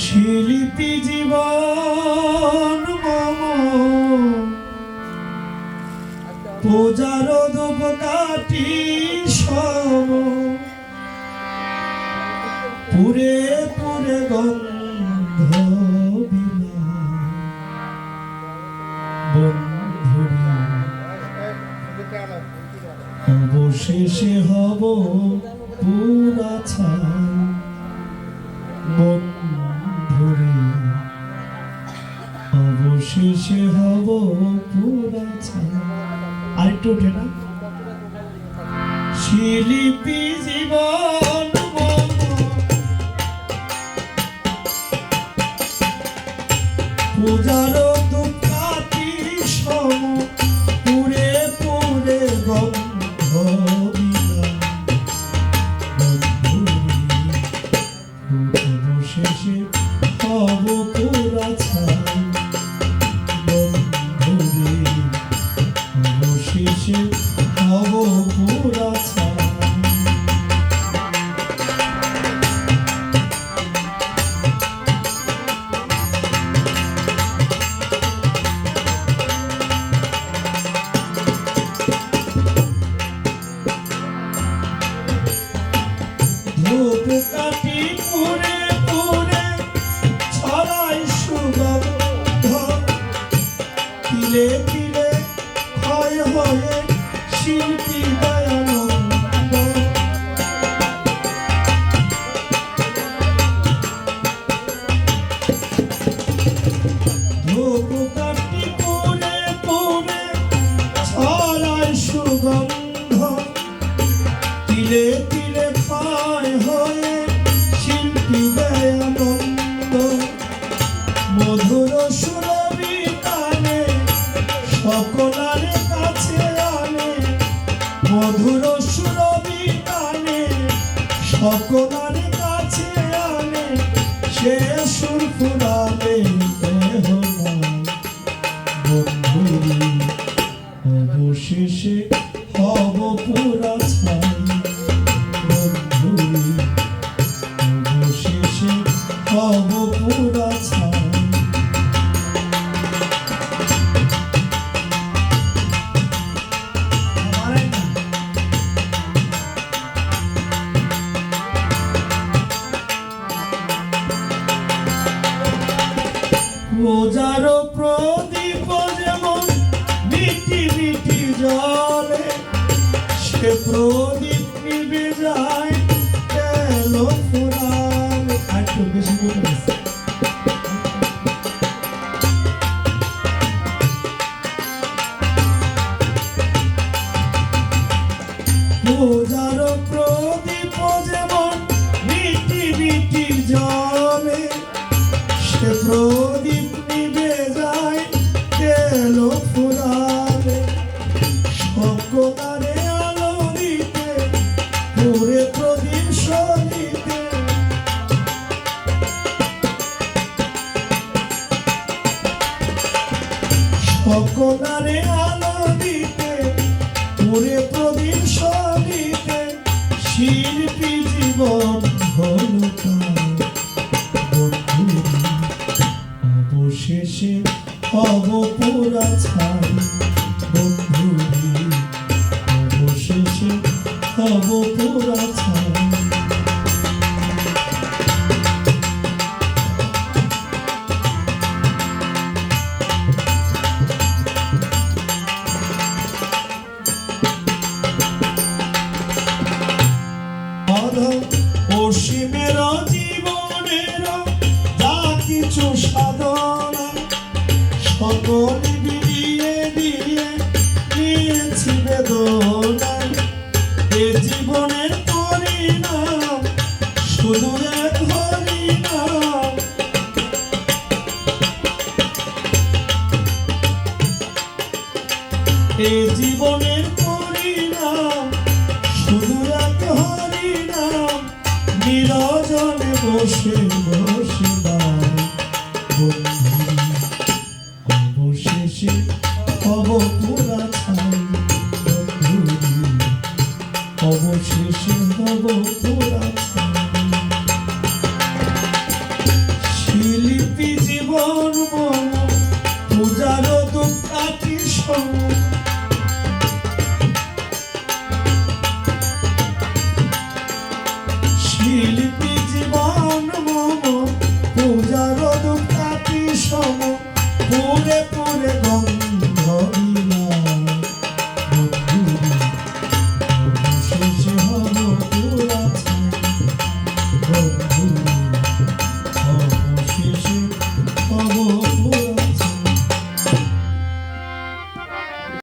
শিল্পী জীবন মম পূজার ধূপকাঠি সম পুরে পুরে গন্ধ বন্ধুরা অবশেষে হব পুরা ছাই বন্ধুরে অবশেষে হব পুরা ছাই। আরেকটু ওঠে না? শিল্পী জীবন পূজার দুঃখাতি সম পুরে পুরে গন্ধ অবশেষে হব পুরা ছাই বন্ধুরে অবশেষে হব পুরা ছাই। ধূপকাঠি পুরে পুরে ছড়াই সুগন্ধ তিলে তিলে ক্ষয় হয়ে শিল্পী দয়ানন্দ ধূপকাঠি পুরে পুরে ছড়াই সুগন্ধ তিলে তিলে ক্ষয় হয়ে শিল্পী দয়ানন্দ মধুর সুরবি তানে সকলার কাছে আনে মধুর সুরবি তানে সকলার কাছে আনে সে সুর ফুরালে দেহ বন্ধুরে অবশেষে হব পুরা ছাই বন্ধুরে অবশেষে হব পুরা ছাই। পূজার প্রদীপ যেমন মিটি মিটি জলে সে প্রদীপ নিভে যায় গেল ফুরালে। একটু বেশি বলেছে। পূজার প্রদীপ যেমন মিটি মিটি জলে সে প্রদীপ নিভে যায় গেল ফুরালে সকলারে আলো দিতে পুরে প্রদীপ সরিতে সকলারে আলো দিতে পুরে প্রদীপ সরিতে শিল্পী জীবন হল অবশেষে হব পুরা ছাই বন্ধুরে অবশেষে হব পুরা ছাই। অসীমের জীবনের যা কিছু সাধনা সকল বিলিয়ে দিয়ে নিয়েছি বেদনা এ জীবনের পরিণাম শুধু এক হরিনাম এ জীবনের পরিণাম শুধু এক হরিনাম নিরজনে বসে বসে অবশেষে হব পুরা ছাই বন্ধুরে অবশেষে হব পুরা ছাই। উজাড়